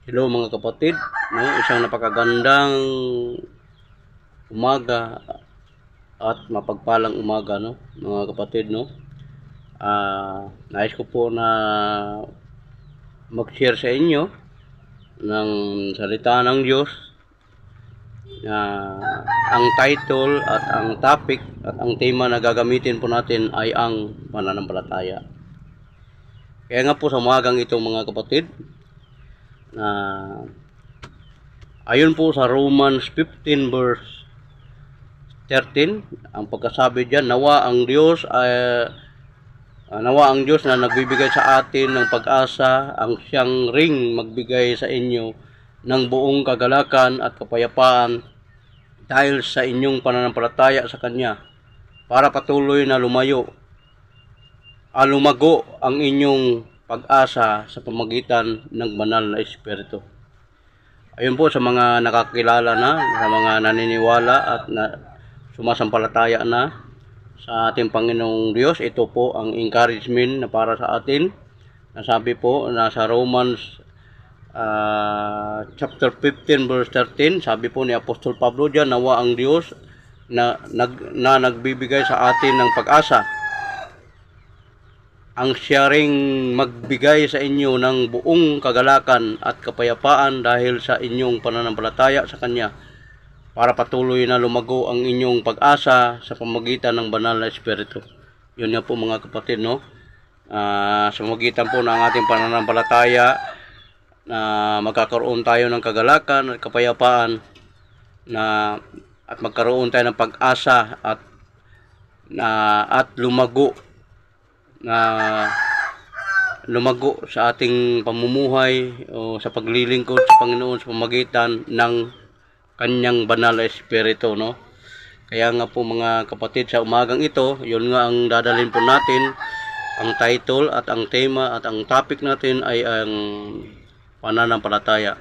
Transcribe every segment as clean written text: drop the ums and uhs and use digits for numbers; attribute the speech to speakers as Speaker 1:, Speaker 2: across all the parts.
Speaker 1: Hello mga kapatid, no? Isang napakagandang umaga at mapagpalang umaga, no? Mga kapatid, no? Nais ko po na mag-share sa inyo ng salita ng Diyos na ang title at ang topic at ang tema na gagamitin po natin ay ang pananampalataya. Kaya nga po sa umagang ito mga kapatid, na ayon po sa Romans 15 verse 13, ang pagkasabi diyan, nawa ang Diyos na nagbibigay sa atin ng pag-asa, ang siyang ring magbigay sa inyo ng buong kagalakan at kapayapaan dahil sa inyong pananampalataya sa Kanya, para patuloy na lumago ang inyong pag-asa sa pamamagitan ng banal na Espiritu. Ayun po sa mga nakakilala na, sa mga naniniwala at sumasampalataya na sa ating Panginoong Diyos, ito po ang encouragement na para sa atin. Nasabi po na sa Romans chapter 15 verse 13, sabi po ni Apostol Pablo diyan, nawa ang Diyos na nagbibigay sa atin ng pag-asa, ang siya ring magbigay sa inyo ng buong kagalakan at kapayapaan dahil sa inyong pananampalataya sa Kanya, para patuloy na lumago ang inyong pag-asa sa pamamagitan ng banal na Espiritu. Yun nga po mga kapatid, no? Sa pamamagitan po ng ating pananampalataya, na magkakaroon tayo ng kagalakan at kapayapaan, at magkaroon tayo ng pag-asa at lumago sa ating pamumuhay o sa paglilingkod sa Panginoon sa pamamagitan ng Kanyang banal na Espiritu, no? Kaya nga po mga kapatid, sa umagang ito, yun nga ang dadalhin po natin. Ang title at ang tema at ang topic natin ay ang pananampalataya.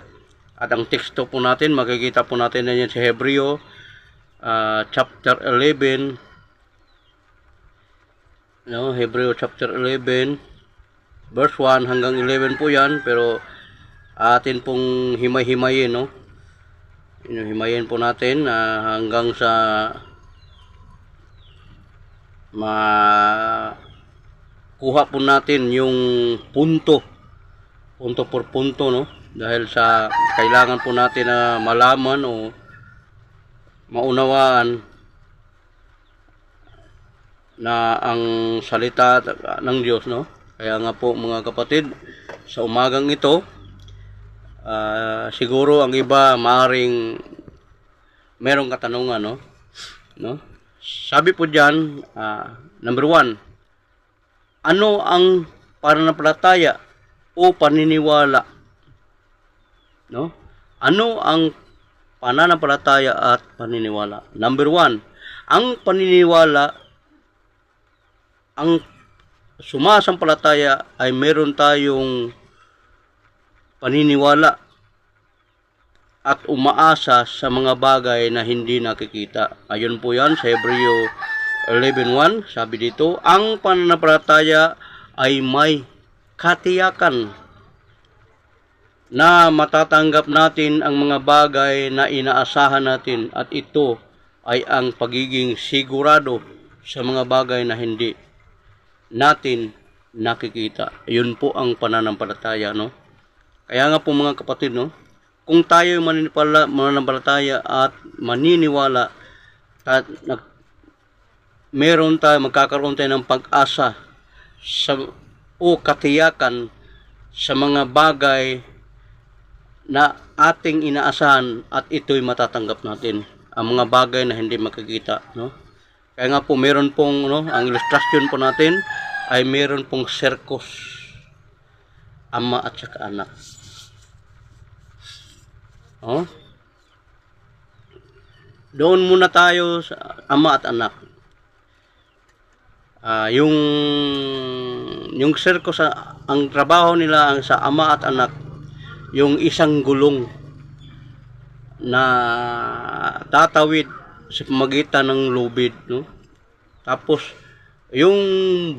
Speaker 1: At ang teksto po natin, makikita po natin na yan sa Hebreo chapter 11, no? Hebreo chapter 11 verse 1 hanggang 11 po yan, pero atin pong himay-himayin, no? Himayin po natin hanggang sa makuha po natin yung punto por punto, no? Dahil sa kailangan po natin na malaman o maunawaan na ang salita ng Diyos, no? Kaya nga po mga kapatid, sa umagang ito, siguro ang iba maaring merong katanungan, no? Sabi po diyan, number 1, ano ang pananampalataya o paniniwala, no? Ano ang pananampalataya at paniniwala? Number 1, ang paniniwala, ang sumasampalataya ay meron tayong paniniwala at umaasa sa mga bagay na hindi nakikita. Ayon po yan sa Hebreo 11:1, sabi dito, ang pananampalataya ay may katiyakan na matatanggap natin ang mga bagay na inaasahan natin, at ito ay ang pagiging sigurado sa mga bagay na hindi natin nakikita. Yun po ang pananampalataya, no? Kaya nga po mga kapatid, no, kung tayo mananampalataya at maniniwala, magkakaroon tayo ng pag-asa o katiyakan sa mga bagay na ating inaasahan, at ito'y matatanggap natin, ang mga bagay na hindi makikita, no? Kaya nga po meron pong, no, ang ilustrasyon po natin ay meron pong circus, ama at saka anak. Doon muna tayo sa ama at anak. Yung circus, ang trabaho nila sa ama at anak, yung isang gulong na tatawid sa pamagitan ng lubid, no? Tapos yung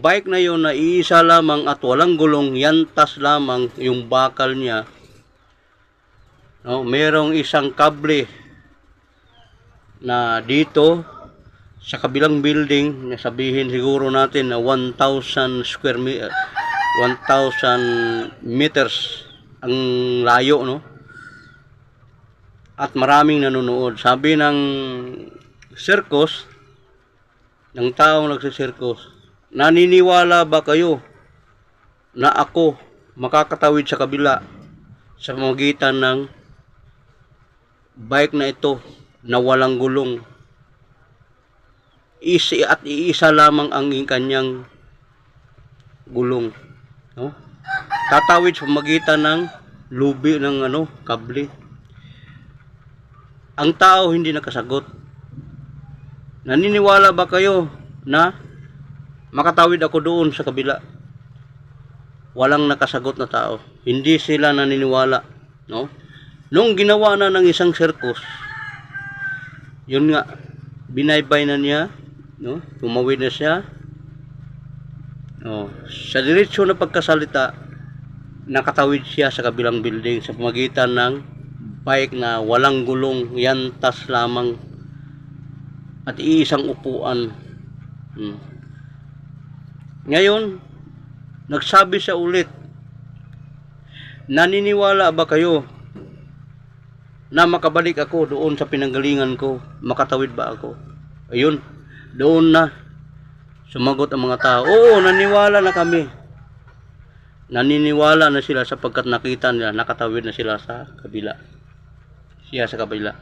Speaker 1: bike na yun na iisa lamang at walang gulong, yantas lamang yung bakal niya, No, merong isang kable na dito sa kabilang building, na sabihin siguro natin na 1,000 square meter, 1,000 meters ang layo, no? At maraming nanonood. Sabi ng circus, ng taong nagsisircus, naniniwala ba kayo na ako makakatawid sa kabila sa pamamagitan ng bike na ito na walang gulong? Iisa lamang ang kanyang gulong, no? Tatawid sa pamamagitan ng lubi ng kable. Ang tao hindi nakasagot. Naniniwala ba kayo na makatawid ako doon sa kabila? Walang nakasagot na tao. Hindi sila naniniwala, no? Nung ginawa na ng isang circus, yun nga, binaybay na niya, no? Tumawid na siya. Sa diretsyo na pagkasalita, nakatawid siya sa kabilang building sa pamamagitan ng bike na walang gulong, yantas lamang at iisang upuan. Ngayon, nagsabi siya ulit, naniniwala ba kayo na makabalik ako doon sa pinanggalingan ko? Makatawid ba ako? Ayun, doon na sumagot ang mga tao. Oo, naniwala na kami. Naniniwala na sila sapagkat nakita nila, nakatawid na sila sa kabila. Siya sa kabila.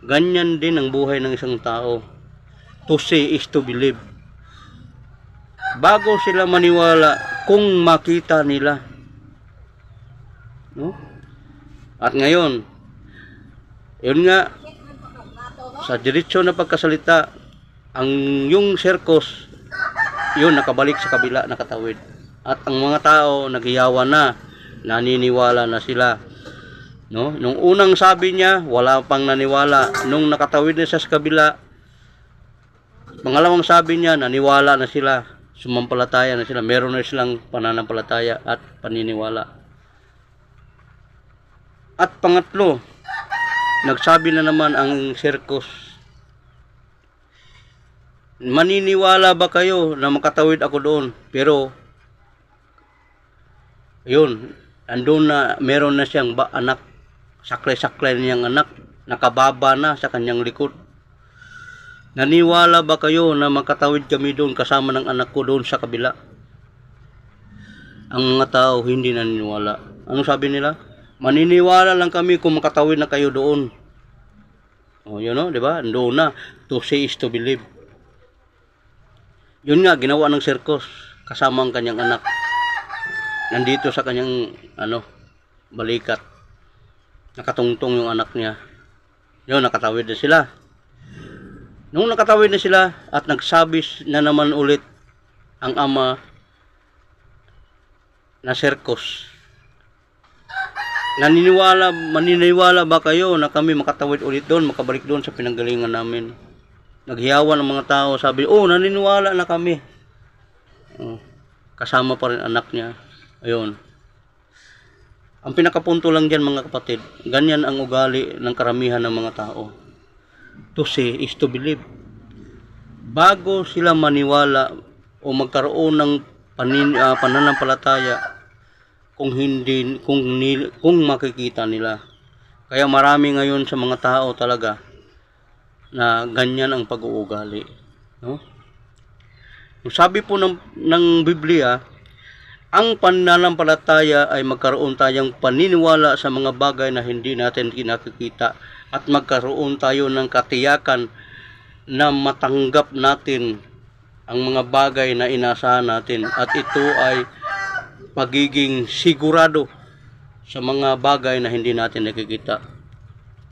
Speaker 1: Ganyan din ang buhay ng isang tao. To see is to believe. Bago sila maniwala kung makita nila, no? At ngayon, yun nga, sa diretsyo na pagkasalita, ang yung circus, yun nakabalik sa kabila, nakatawid. At ang mga tao naghiyawan na, naniniwala na sila, no? Nung unang sabi niya, wala pang naniwala. Nung nakatawid na siya sa kabila, pangalawang sabi niya, naniwala na sila, sumampalataya na sila, meron na silang pananampalataya at paniniwala. At pangatlo, nagsabi na naman ang circus, maniniwala ba kayo na makatawid ako doon? Pero yun, andun na, meron na siyang anak, saklay-saklay niyang anak, nakababa na sa kanyang likod. Naniwala ba kayo na makatawid kami doon kasama ng anak ko doon sa kabila? Ang mga tao hindi naniniwala. Anong sabi nila? Maniniwala lang kami kung makatawid na kayo doon. Yun di ba? Doon na. To see is to believe. Yun nga, ginawa ng circus kasama ang kanyang anak. Nandito sa kanyang balikat. Nakatungtong yung anak niya. Yun, nakatawid na sila. Nung nakatawid na sila at nagsabi na naman ulit ang ama na circus, maniniwala ba kayo na kami makatawid ulit doon, makabalik doon sa pinanggalingan namin? Naghiyawan ng mga tao, sabi, naniniwala na kami. Kasama pa rin anak niya. Ayun. Ang pinakapunto lang dyan, mga kapatid, ganyan ang ugali ng karamihan ng mga tao. To see is to believe. Bago sila maniwala o magkaroon ng pananampalataya, kung makikita nila. Kaya marami ngayon sa mga tao talaga na ganyan ang pag-uugali, no? Sabi po ng Biblia, ang pananampalataya ay magkaroon tayong paniniwala sa mga bagay na hindi natin kinakikita at magkaroon tayo ng katiyakan na matanggap natin ang mga bagay na inasahan natin, at ito ay pagiging sigurado sa mga bagay na hindi natin nakikita.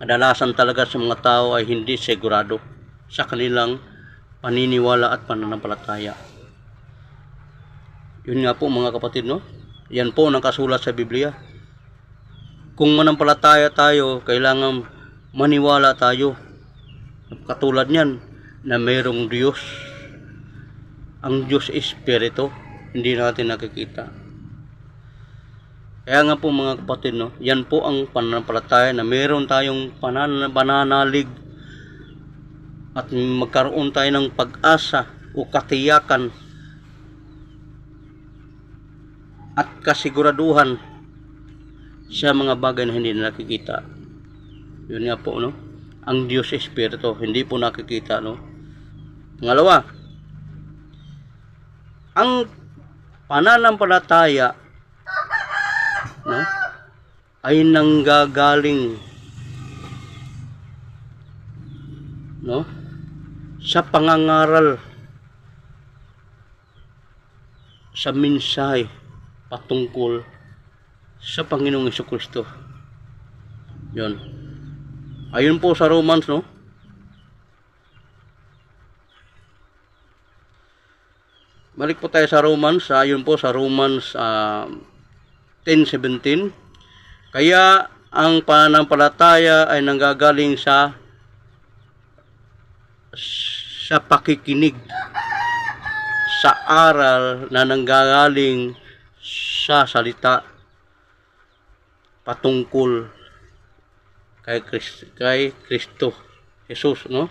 Speaker 1: Kadalasan talaga sa mga tao ay hindi sigurado sa kanilang paniniwala at pananampalataya. Yun nga po, mga kapatid, no? Yan po nakasulat sa Biblia. Kung manampalataya tayo, kailangan maniwala tayo. Katulad niyan na mayroong Diyos. Ang Diyos Espiritu, hindi natin nakikita. Kaya nga po mga kapatid, no, yan po ang pananampalataya na meron tayong pananalig at magkaroon tayo ng pag-asa o katiyakan at kasiguraduhan sa mga bagay na hindi na nakikita. Yun nga po, no, ang Diyos Espiritu, hindi po nakikita, no. Pangalawa, ang pananampalataya, no, ay nanggagaling, no, sa pangangaral sa mensahe patungkol sa Panginoong Jesucristo. Yun. Ayun po sa Romans, no. Balik po tayo sa Romans. Ayun po sa Romans 10:17. Kaya ang pananampalataya ay nanggagaling sa pakikinig sa aral na nanggagaling sa salita patungkol kay Kristo Jesus, no.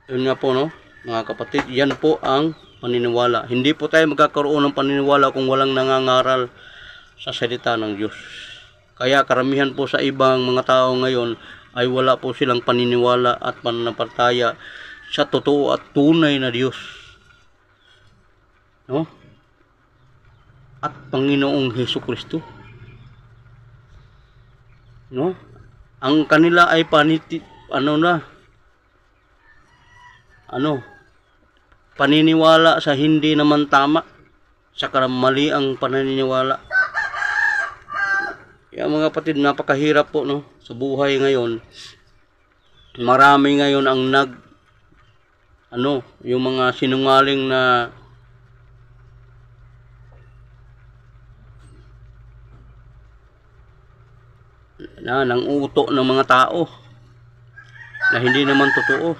Speaker 1: Yun nga po, no, mga kapatid, yan po ang paniniwala. Hindi po tayo magkakaroon ng paniniwala kung walang nangangaral sa salita ng Diyos. Kaya karamihan po sa ibang mga tao ngayon ay wala po silang paniniwala at pananampalataya sa totoo at tunay na Diyos, no, at Panginoong Jesucristo, no. Ang kanila ay paniniwala sa hindi naman tama, sa mali ang paniniwala. Kaya mga kapatid, napakahirap po, no, sa buhay ngayon. Marami ngayon ang yung mga sinungaling na nanguuto ng mga tao na hindi naman totoo,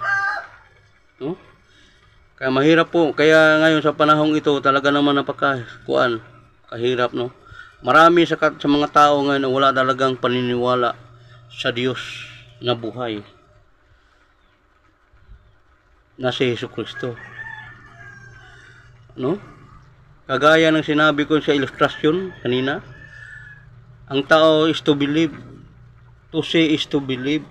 Speaker 1: no? Kaya mahirap po. Kaya ngayon sa panahong ito talaga naman kahirap, no. Marami sa mga tao ngayon na wala talagang paniniwala sa Diyos na buhay, na si Jesucristo, no. Kagaya ng sinabi ko sa ilustrasyon kanina, ang tao is to believe, to see is to believe,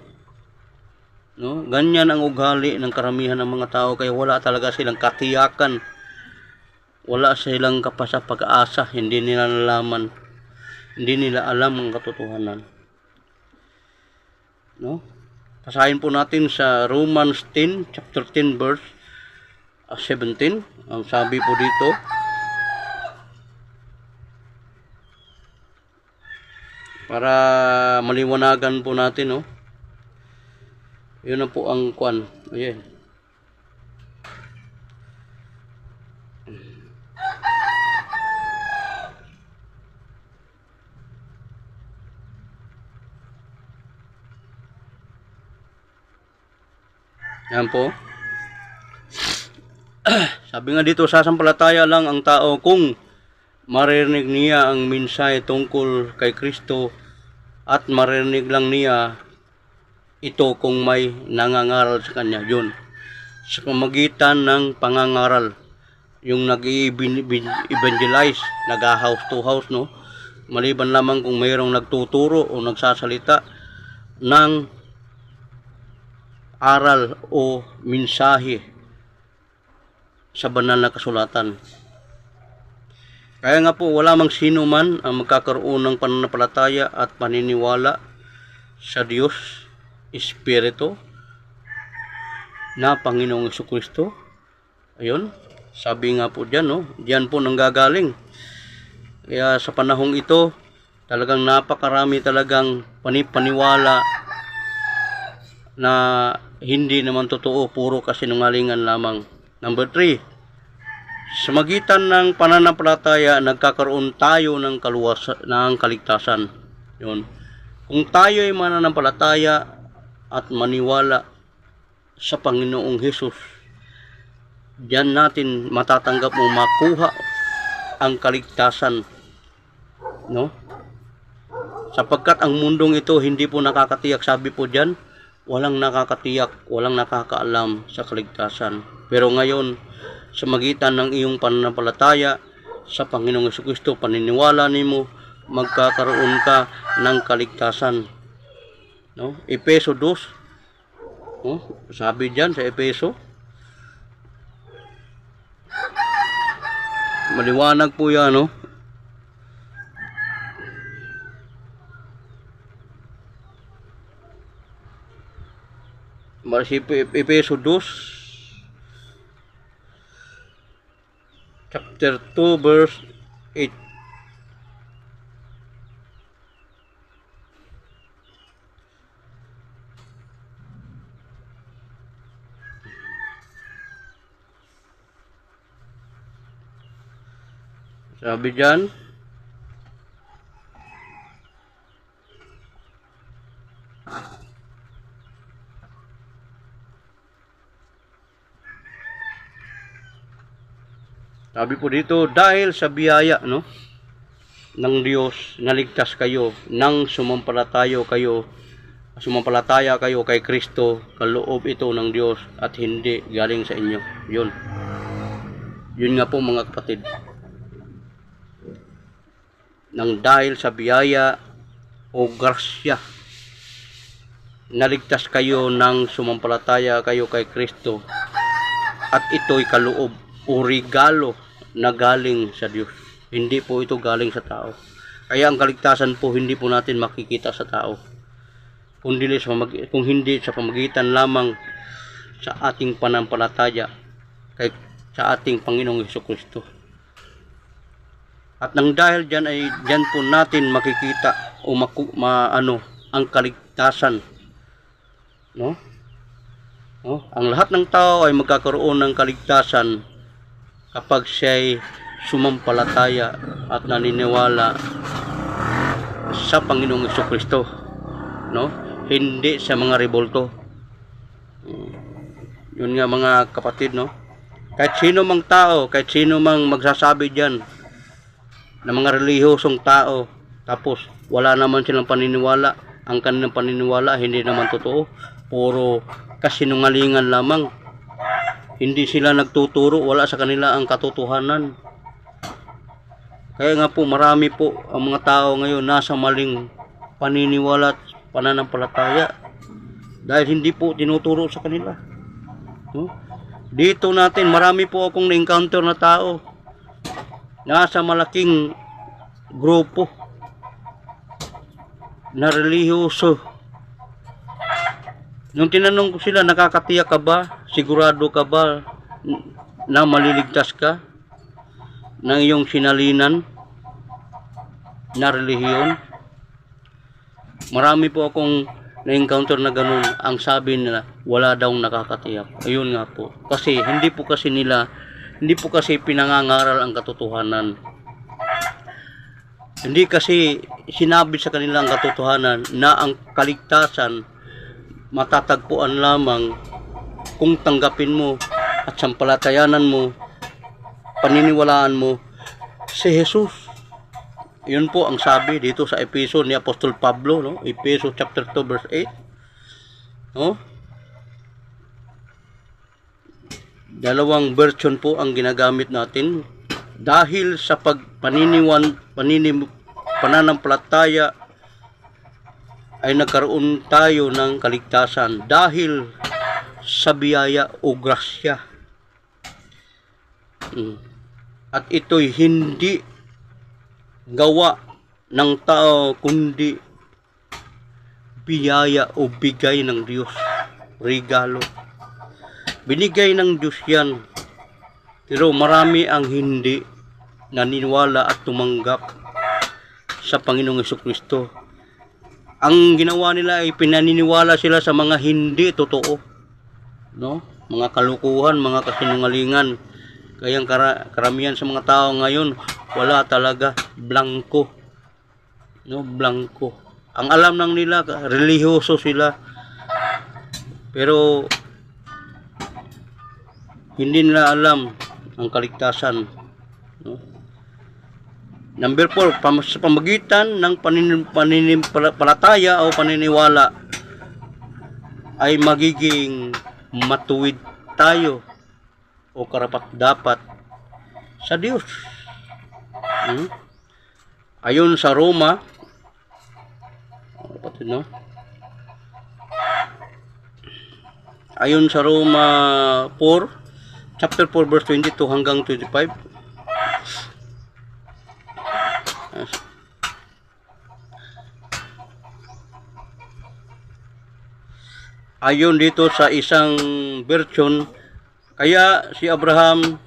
Speaker 1: no. Ganyan ang ugali ng karamihan ng mga tao, kaya wala talaga silang katiyakan, wala silang pag-asa, hindi nila nalaman, hindi nila alam ang katotohanan, no. Basahin po natin sa Romans 10, chapter 10, verse 17. Ang sabi po dito, para maliwanagan po natin, no. Yun na po ang ayan. Yan po. Sabi nga dito, sasampalataya lang ang tao kung maririnig niya ang mensahe tungkol kay Kristo, at maririnig lang niya ito kung may nangangaral sa kanya. Yun, sa pamagitan ng pangangaral, yung nag-evangelize, nag-house to house, no. Maliban lamang kung mayroong nagtuturo o nagsasalita ng aral o mensahe sa banal na kasulatan. Kaya nga po, wala mang sino man ang magkakaroon ng pananampalataya at paniniwala sa Diyos Espiritu na Panginoong Jesucristo. Ayun, sabi nga po dyan, no, diyan po nanggagaling. Kaya sa panahong ito, talagang napakarami talagang panipaniwala na hindi naman totoo, puro kasinungalingan lamang. Number 3, sa magitan ng pananampalataya, nagkakaroon tayo ng kaligtasan. Yun. Kung tayo ay mananampalataya at maniwala sa Panginoong Hesus, diyan natin matatanggap o makuha ang kaligtasan, no? Sapagkat ang mundong ito hindi po nakakatiyak, sabi po diyan, walang nakakatiyak, walang nakakaalam sa kaligtasan. Pero ngayon, sa magitan ng iyong pananampalataya sa Panginoong Jesucristo, paniniwala nimo, magkakaroon ka ng kaligtasan, no? Efeso 2, no? Sabi diyan sa Efeso, maliwanag po yan, no? Efeso 2, chapter 2, verse 8. Sabi dyan, sabi po dito, dahil sa biyaya, no, ng Diyos, naligtas kayo nang sumampalataya kayo kay Kristo, kaloob ito ng Diyos at hindi galing sa inyo. Yun nga po mga kapatid, nang dahil sa biyaya o grasya, naligtas kayo nang sumampalataya kayo kay Kristo, at ito'y kaloob o regalo na galing sa Diyos. Hindi po ito galing sa tao. Kaya ang kaligtasan po hindi po natin makikita sa tao, kung hindi sa pamagitan lamang sa ating pananampalataya sa ating Panginoong Jesucristo. At nang dahil diyan po natin makikita o ang kaligtasan, no? Ang lahat ng tao ay magkakaroon ng kaligtasan kapag siya'y sumampalataya at naniniwala sa Panginoong Jesucristo, no? Hindi sa mga rebolto. Yun nga mga kapatid, no? Kahit sino mang tao, kahit sino mang magsasabi diyan na mga relihiyosong tao, tapos wala naman silang paniniwala, ang kanilang paniniwala hindi naman totoo, puro kasinungalingan lamang. Hindi sila nagtuturo, wala sa kanila ang katotohanan. Kaya nga po marami po ang mga tao ngayon nasa maling paniniwala at pananampalataya dahil hindi po tinuturo sa kanila, no? Dito natin marami po akong na-encounter na tao nasa malaking grupo na relihiyoso. Nung tinanong ko sila, nakakatiyak ka ba? Sigurado ka ba na maliligtas ka ng iyong sinalinan na relihiyon? Marami po akong na-encounter na ganun. Ang sabi nila, wala daw nakakatiyak. Ayun nga po. Kasi hindi po kasi pinangangaral ang katotohanan. Hindi kasi sinabi sa kanila ang katotohanan na ang kaligtasan matatagpuan lamang kung tanggapin mo at sampalatayanan mo, paniniwalaan mo si Jesus. Yun po ang sabi dito sa Efeso ni Apostol Pablo, no? Efeso chapter 2 verse 8. No? Dalawang version po ang ginagamit natin. Dahil sa pananampalataya ay nagkaroon tayo ng kaligtasan dahil sa biyaya o grasya. At ito'y hindi gawa ng tao kundi biyaya o bigay ng Diyos, regalo. Binigay ng Diyos yan. Pero marami ang hindi naniniwala at tumanggap sa Panginoong Jesucristo. Ang ginawa nila ay pinaniniwala sila sa mga hindi totoo, no? Mga kalukuhan, mga kasinungalingan. Kaya karamihan sa mga tao ngayon, wala talaga, blanco. No, blanco. Ang alam lang nila, relihiyoso sila. Pero hindi nila alam ang kaligtasan. No? Number 4, sa pamagitan ng paninimpalataya o paniniwala ay magiging matuwid tayo o karapat-dapat sa Diyos. Ayon sa Roma, no? Ayon sa Roma 4, chapter 4 verse 22 hanggang 25. Ayon dito sa isang version, kaya si Abraham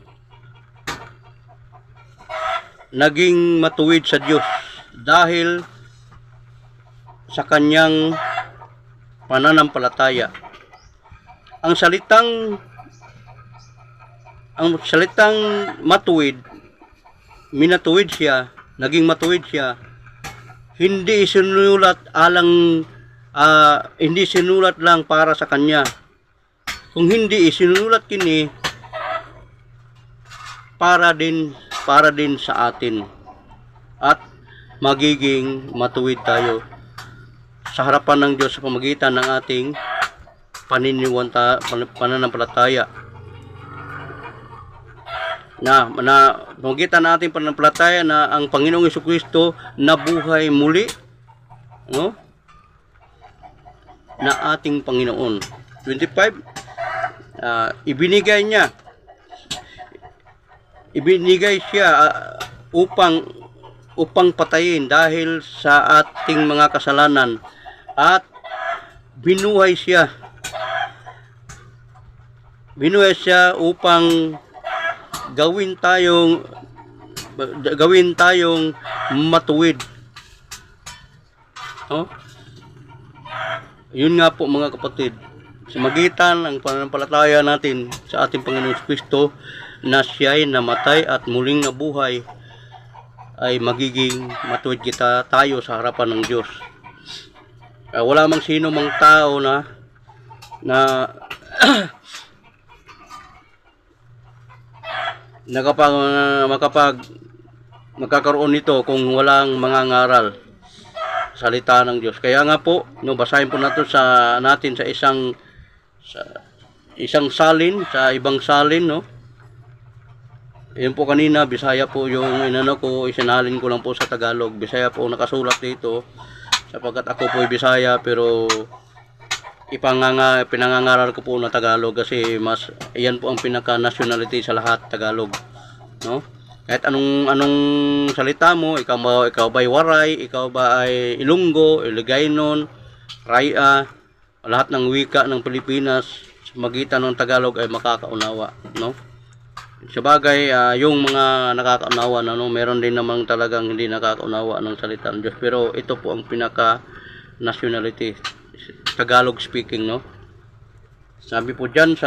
Speaker 1: naging matuwid sa Diyos dahil sa kanyang pananampalataya. Ang salitang matuwid, minatuwid siya, naging matuwid siya, hindi sinulat lang para sa kanya. Kung hindi isinulat kini para din sa atin, at magiging matuwid tayo sa harapan ng Diyos sa pamagitan ng ating pananampalataya. Na pamagitan ng ating pananampalataya na ang Panginoong Jesucristo nabuhay muli, no? Na ating Panginoon. 25, ibinigay siya upang patayin dahil sa ating mga kasalanan, at binuhay siya upang gawin tayong matuwid. Oh? Yun nga po mga kapatid, sa magitan ng pananampalataya natin sa ating Panginoong Kristo na siya'y namatay at muling nabuhay, ay magiging matuwid tayo sa harapan ng Diyos. Wala mang sino mang tao na magkakaroon nito kung walang mangangaral salita ng Diyos. Kaya nga po, no, basahin po natin sa isang salin, sa ibang salin, no. Yun po kanina, Bisaya po yung isinalin ko lang po sa Tagalog. Bisaya po nakasulat dito, sapagkat ako po ay Bisaya, pero pinangangaral ko po na Tagalog kasi iyan po ang pinaka-nationality sa lahat, Tagalog, no. Kahit anong salita mo, ikaw ba ay Waray, ikaw ba ay Ilonggo, Iligaynon, Raya, lahat ng wika ng Pilipinas sa magitan ng Tagalog ay makakaunawa, no. Sabagay, yung mga nakakaunawa na, no, meron din namang talagang hindi nakakaunawa ng salita ng Diyos, pero ito po ang pinaka-nationality, Tagalog speaking, no. Sabi po diyan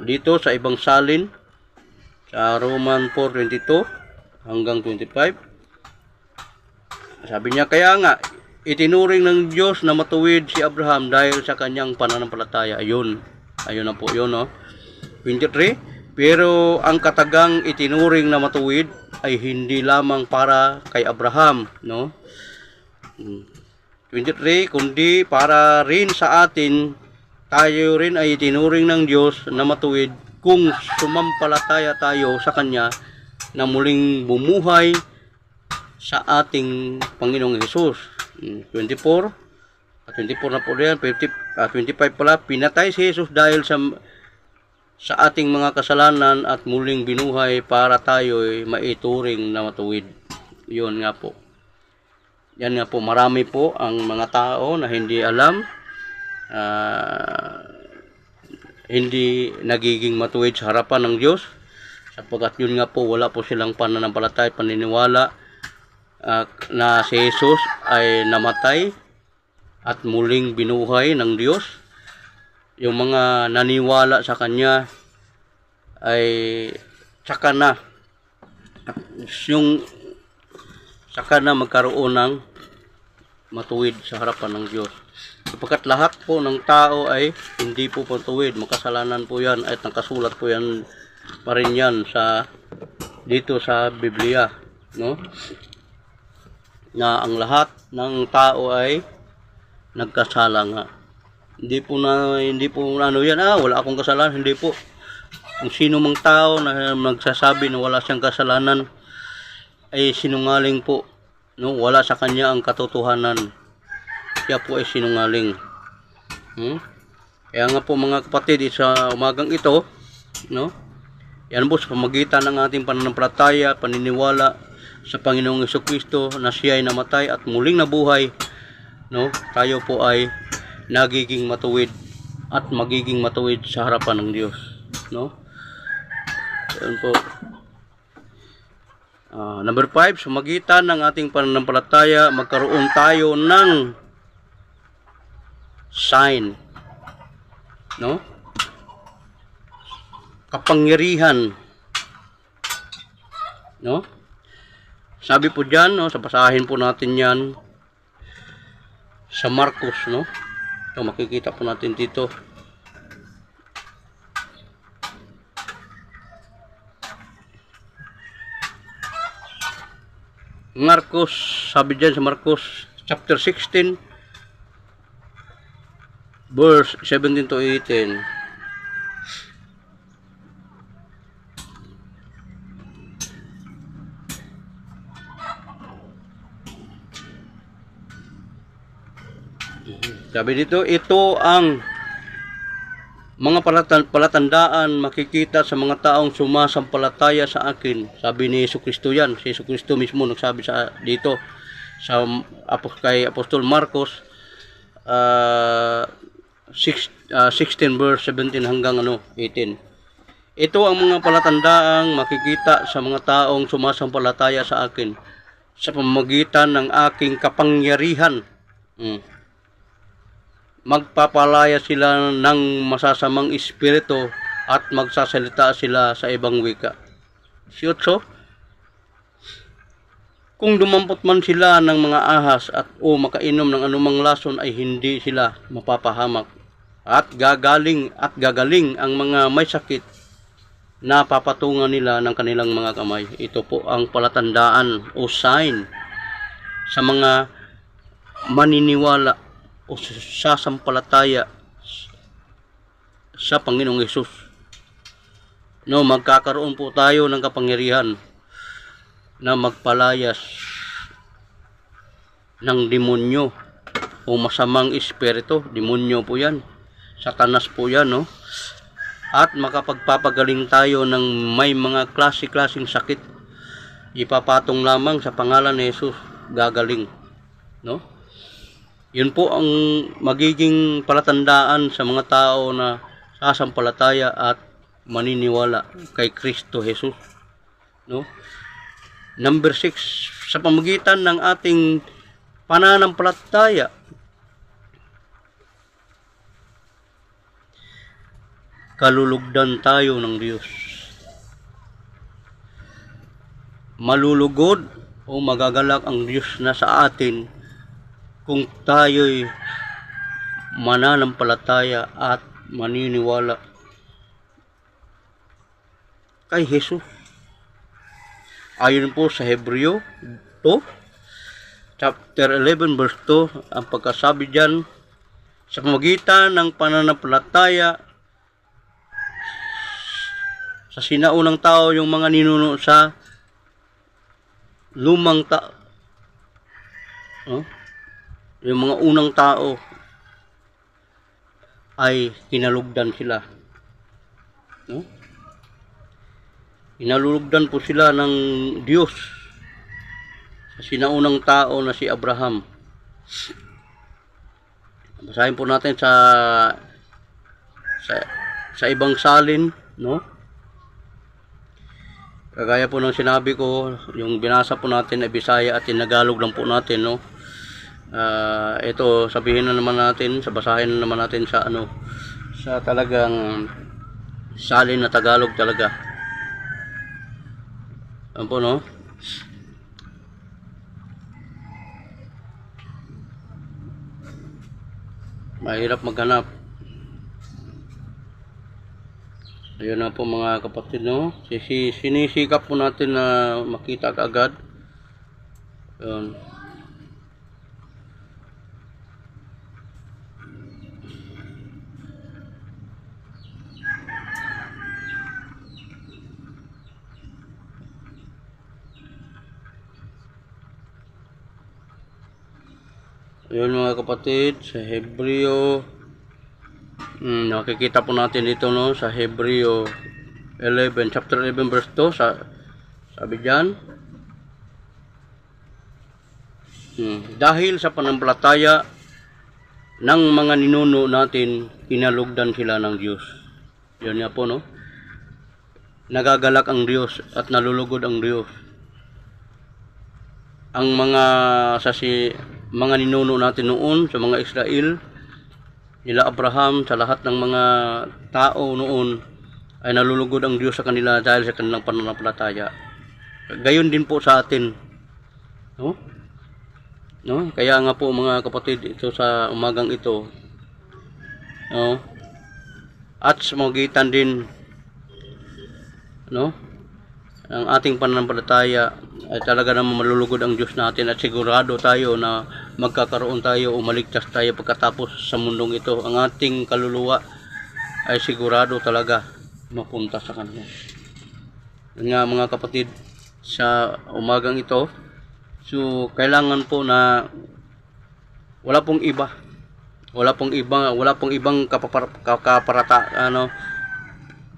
Speaker 1: dito sa ibang salin, sa Roman 4:22 hanggang 25. Sabi niya, kaya nga itinuring ng Diyos na matuwid si Abraham dahil sa kanyang pananampalataya. Ayun na po yun, no. 23, pero ang katagang itinuring na matuwid ay hindi lamang para kay Abraham, no. 23, kundi para rin sa atin, tayo rin ay itinuring ng Diyos na matuwid kung sumampalataya tayo sa Kanya na muling bumuhay sa ating Panginoong Hesus. 24 na po yan, 25 pala, pinatay si Jesus dahil sa ating mga kasalanan at muling binuhay para tayo ay maituring na matuwid. Yun nga po. Yan nga po, marami po ang mga tao na hindi alam, hindi nagiging matuwid sa harapan ng Diyos, sapagkat yun nga po, wala po silang pananampalataya, paniniwala na si Jesus ay namatay at muling binuhay ng Diyos. Yung mga naniwala sa Kanya ay saka na magkaroon ng matuwid sa harapan ng Diyos. Sapagkat lahat po ng tao ay hindi po patuwid, makasalanan po yan at nakasulat po yan pa rin yan sa dito sa Biblia, no? Na ang lahat ng tao ay nagkasala nga. Hindi po ano yan, wala akong kasalanan, hindi po. Kung sino mang tao na nagsasabi na wala siyang kasalanan ay sinungaling po, no? Wala sa kanya ang katotohanan. Siya po ay sinungaling. Kaya nga po mga kapatid, sa umagang ito, no? Yan po sa pamagitan ng ating pananampalataya, paniniwala sa Panginoong Jesucristo na siya ay namatay at muling nabuhay, no? Tayo po ay nagiging matuwid at magiging matuwid sa harapan ng Diyos, no? Yan po. Number 5, sa magitan ng ating pananampalataya, magkaroon tayo ng sign, no? Kapangyarihan, no? Sabi po diyan, no, sa basahin po natin 'yan sa Marcos, no? Ito makikita po natin dito. Marcos, sabi diyan sa Marcos chapter 16 verse 17 to 18. Sabi dito, ito ang mga palatandaan makikita sa mga taong sumasampalataya sa akin. Sabi ni Jesucristo yan. Si Jesucristo mismo nagsabi sa dito sa kay Apostol Marcos 16 verse 17 hanggang 18. Ito ang mga palatandaang makikita sa mga taong sumasampalataya sa akin sa pamamagitan ng aking kapangyarihan. Magpapalaya sila ng masasamang espiritu at magsasalita sila sa ibang wika. 18. Kung dumampot man sila ng mga ahas at makainom ng anumang lason ay hindi sila mapapahamak. At gagaling ang mga may sakit na papatungan nila ng kanilang mga kamay. Ito po ang palatandaan o sign sa mga maniniwala o sasampalataya sa Panginoong Hesus. No, magkakaroon po tayo ng kapangyarihan na magpalayas ng demonyo o masamang espiritu. Demonyo po yan. Satanas po yan, no? At makapagpapagaling tayo ng may mga klase-klaseng sakit. Ipapatong lamang sa pangalan ni Jesus, gagaling, no? Yun po ang magiging palatandaan sa mga tao na sasampalataya at maniniwala kay Kristo Jesus, no? Number 6, sa pamamagitan ng ating pananampalataya, kalulugdan tayo ng Diyos. Malulugod o magagalak ang Diyos na sa atin kung tayo'y mananampalataya at maniniwala kay Jesus. Ayon po sa Hebreo 2, chapter 11 verse 2, ang pagkasabi diyan, sa pamamagitan ng pananampalataya sa sinaunang tao, yung mga ninuno sa lumang tao, yung mga unang tao ay kinalugdan sila, no? Kinalugdan po sila ng Diyos sa sinaunang tao na si Abraham. Basahin po natin sa ibang salin, no? Kagaya po ng sinabi ko, yung binasa po natin ay Bisaya at Tinagalog lang po natin, no? Ito sabihin na naman natin, basahin na naman natin sa sa talagang salin na Tagalog talaga. Ano po, no? Mahirap maghanap. Ayun na po mga kapatid, no? Sinisikap po natin na makita agad. Ayun. Ayun mga kapatid, sa Hebreo, nakikita po natin dito, no, sa Hebreo 11, chapter 11 verse 2, sabi diyan, dahil sa pananampalataya ng mga ninuno natin, kinalugdan sila ng Diyos. Yun nga po, no, nagagalak ang Diyos at nalulugod ang Diyos. Ang mga ninuno natin noon sa mga Israel, nila Abraham, sa lahat ng mga tao noon, ay nalulugod ang Diyos sa kanila dahil sa kanilang pananampalataya. Gayon din po sa atin, no? Kaya nga po mga kapatid, ito sa umagang ito, no? At sa magitan din, no, ang ating pananampalataya ay talaga naman malulugod ang Diyos natin, at sigurado tayo na magkakaroon tayo o maligtas tayo pagkatapos sa mundong ito. Ang ating kaluluwa ay sigurado talaga mapunta sa Kanya. Yun nga mga kapatid, sa umagang ito, so kailangan po na wala pong ibang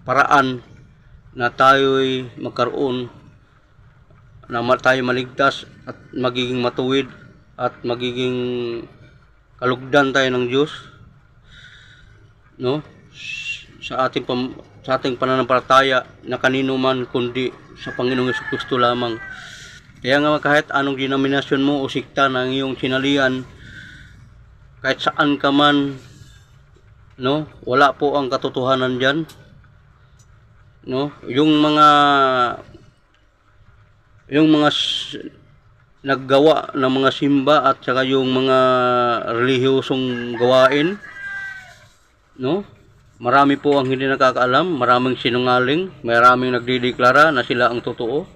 Speaker 1: paraan na tayo'y magkaroon, na tayo maligtas at magiging matuwid at magiging kalugdan tayo ng Diyos, no, sa ating pananampalataya na kanino man kundi sa Panginoong Jesucristo lamang. Kaya nga kahit anong denominasyon mo o sikta ng iyong sinalian, kahit saan ka man, no, wala po ang katotohanan diyan, no. Yung mga naggawa ng mga simba at saka yung mga relihiyosong gawain, no, marami po ang hindi nakakaalam, maraming sinungaling, maraming nagdideklara na sila ang totoo.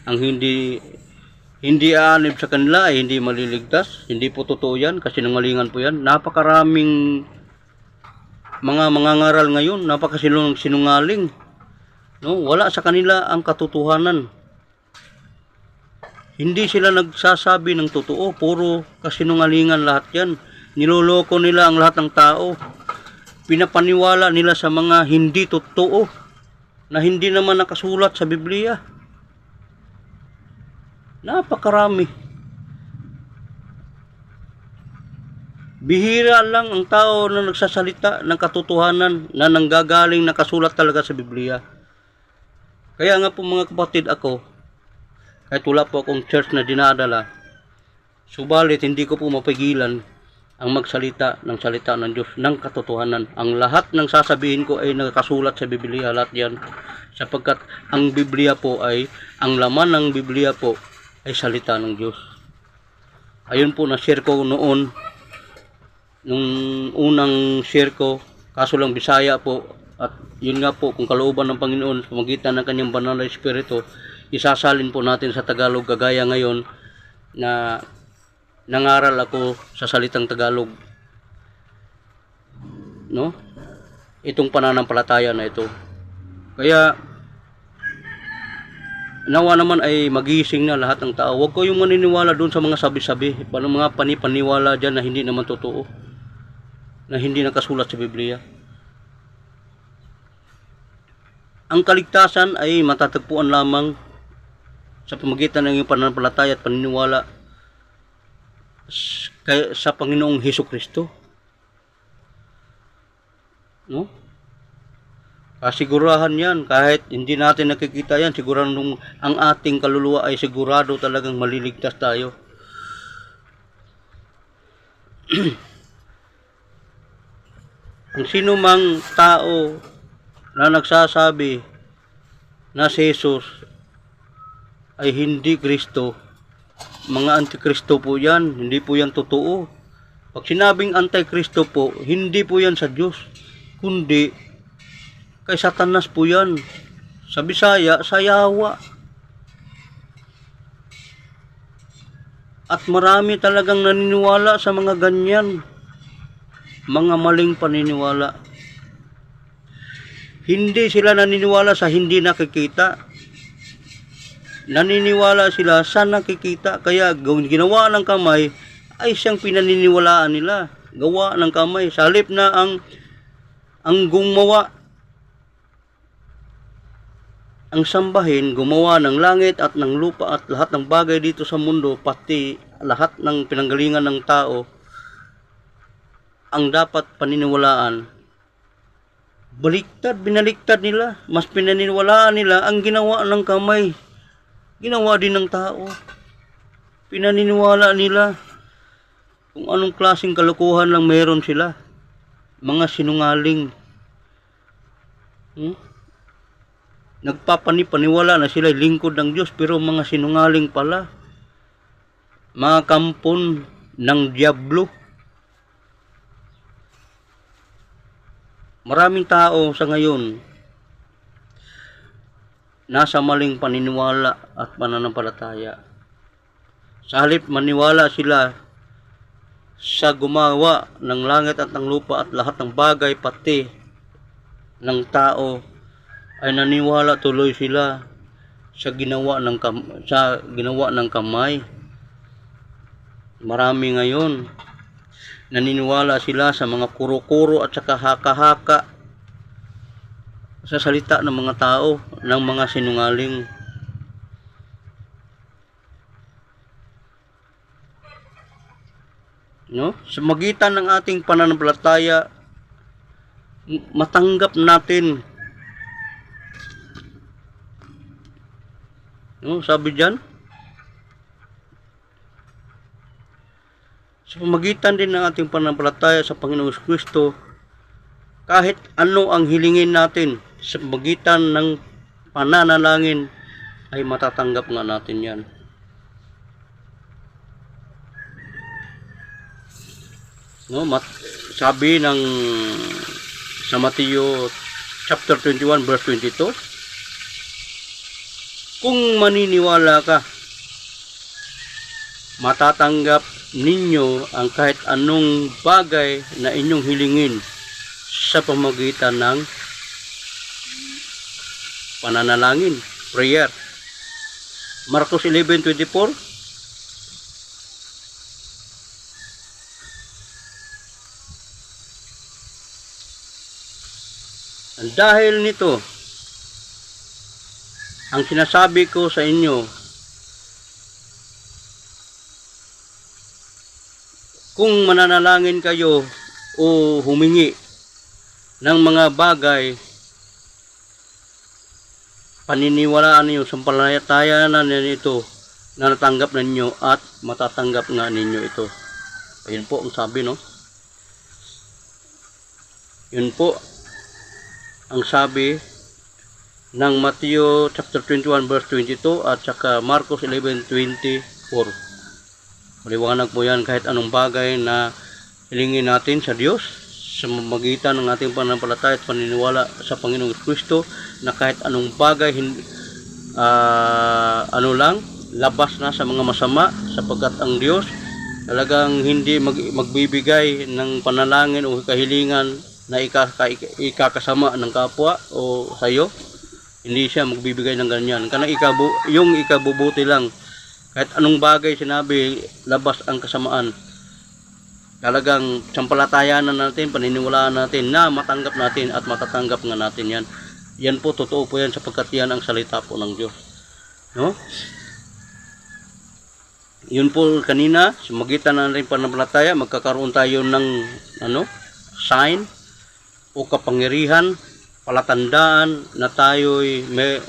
Speaker 1: Ang hindi aanib sa kanila ay hindi maliligtas. Hindi po totoo yan, kasi sinungalingan po yan. Napakaraming mga mangangaral ngayon, napakasinungaling, no, wala sa kanila ang katotohanan. Hindi sila nagsasabi ng totoo, puro kasinungalingan lahat yan. Niloloko nila ang lahat ng tao. Pinapaniwala nila sa mga hindi totoo, na hindi naman nakasulat sa Biblia. Napakarami. Bihira lang ang tao na nagsasalita ng katotohanan na nanggagaling nakasulat talaga sa Biblia. Kaya nga po mga kapatid, ako, kahit wala po akong church na dinadala, subalit hindi ko po mapigilan ang magsalita ng salita ng Diyos ng katotohanan. Ang lahat ng sasabihin ko ay nakasulat sa Biblia, lahat yan. Sapagkat ang Biblia po ay, ang laman ng Biblia po ay salita ng Diyos. Ayun po na share ko noon, nung unang share ko, kaso lang Bisaya po, at yun nga po, kung kalooban ng Panginoon sa magitan ng Kanyang banal na Espiritu, isasalin po natin sa Tagalog, kagaya ngayon na nangaral ako sa salitang Tagalog, no, itong pananampalataya na ito. Kaya nawa naman ay magising na lahat ng tao. Huwag ko yung maniniwala doon sa mga sabi-sabi, mga panipaniwala dyan na hindi naman totoo, na hindi nakasulat sa Biblia. Ang kaligtasan ay matatagpuan lamang sa pamagitan ng iyong pananampalataya at paniniwala sa Panginoong Hesukristo, no? Kasigurahan yan, kahit hindi natin nakikita yan, sigurado ang ating kaluluwa ay sigurado talagang maliligtas tayo. Ang sino mang tao na nagsasabi na si Jesus ay hindi Kristo, mga antikristo po yan, hindi po yan totoo. Pag sinabing Antikristo po, hindi po yan sa Diyos, kundi kay Satanas po yan. Sa Bisaya, sayawa. At marami talagang naniniwala sa mga ganyan. Mga maling paniniwala. Hindi sila naniniwala sa hindi nakikita. Naniniwala sila sa nakikita. Kaya ginawa ng kamay ay siyang pinaniniwalaan nila. Gawa ng kamay. Sa halip na ang gumawa, ang sambahin, gumawa ng langit at ng lupa at lahat ng bagay dito sa mundo, pati lahat ng pinanggalingan ng tao, ang dapat paniniwalaan, binaliktad nila. Mas pinaniniwalaan nila ang ginawa ng kamay. Ginawa din ng tao. Pinaniniwala nila kung anong klaseng kalokohan lang meron sila. Mga sinungaling. Nagpapaniwala na sila lingkod ng Diyos, pero mga sinungaling pala. Mga kampon ng Diablo. Maraming tao sa ngayon nasa maling paniniwala at pananampalataya. Sa halip maniwala sila sa gumawa ng langit at ng lupa at lahat ng bagay pati ng tao, ay naniwala tuloy sila sa ginawa ng kamay. Marami ngayon naniniwala sila sa mga kuro-kuro at saka haka-haka sa salita ng mga tao, ng mga sinungaling. Sa magitan ng ating pananampalataya, matanggap natin. Sabi diyan, sa pamagitan din ng ating pananampalataya sa Panginoong Kristo, kahit ano ang hilingin natin sa pamagitan ng pananalangin, ay matatanggap nga natin yan. Sabi ng sa Mateo chapter 21 verse 22, kung maniniwala ka, matatanggap ninyo ang kahit anong bagay na inyong hilingin sa pamamagitan ng pananalangin, prayer. Marcos 11:24. Dahil nito, ang sinasabi ko sa inyo, kung mananalangin kayo o humingi ng mga bagay, paniniwalaan ninyo, sampalatayaan na ito na natanggap ninyo at matatanggap nga ninyo ito. Ayun po ang sabi, Yun po ang sabi ng Mateo chapter 21 verse 22 at saka Marcos 11:24. Maliwanag po yan, kahit anong bagay na hilingin natin sa Diyos sa pamamagitan ng ating pananampalataya at paniniwala sa Panginoong Kristo, na kahit anong bagay labas na sa mga masama, sapagkat ang Diyos talagang hindi magbibigay ng panalangin o kahilingan na ikakasama ng kapwa o sayo. Hindi siya magbibigay ng ganyan. Kanang yung ikabubuti lang. Kahit anong bagay sinabi, labas ang kasamaan. Talagang sampalatayanan natin, paniniwalaan natin na matanggap natin at matatanggap nga natin yan. Yan po, totoo po yan, sapagkat yan ang salita po ng Diyos. Yun po kanina, sa magitan na rin pananampalataya, magkakaroon tayo ng sign o kapangyarihan, palatandaan na tayo'y may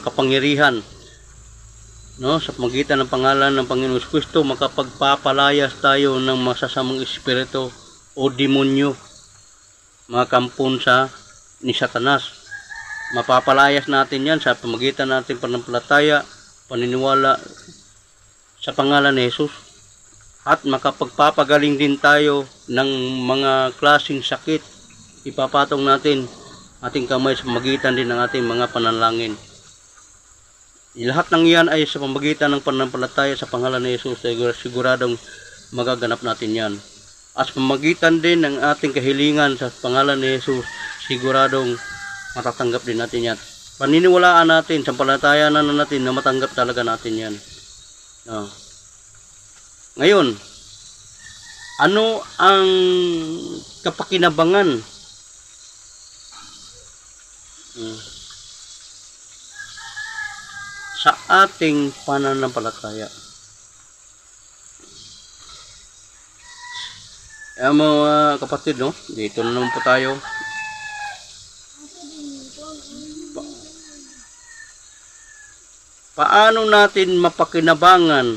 Speaker 1: kapangyarihan. Sa pamagitan ng pangalan ng Panginoong Kristo, makapagpapalayas tayo ng masasamang espiritu o demonyo, mga kampon ni Satanas. Mapapalayas natin yan sa pamagitan natin pananampalataya, paniniwala sa pangalan ni Jesus. at makapagpapagaling din tayo ng mga klaseng sakit. Ipapatong natin ating kamay sa pamagitan din ng ating mga panalangin. Lahat ng iyan ay sa pamagitan ng pananampalataya sa pangalan ni Jesus, siguradong magaganap natin yan. At sa pamagitan din ng ating kahilingan sa pangalan ni Jesus, siguradong matatanggap din natin yan. Paniniwalaan natin, sampalatayanan natin na matanggap talaga natin yan. Ngayon, ano ang kapakinabangan sa ating pananampalataya? Mga kapatid, no? Dito na naman po tayo. Paano natin mapakinabangan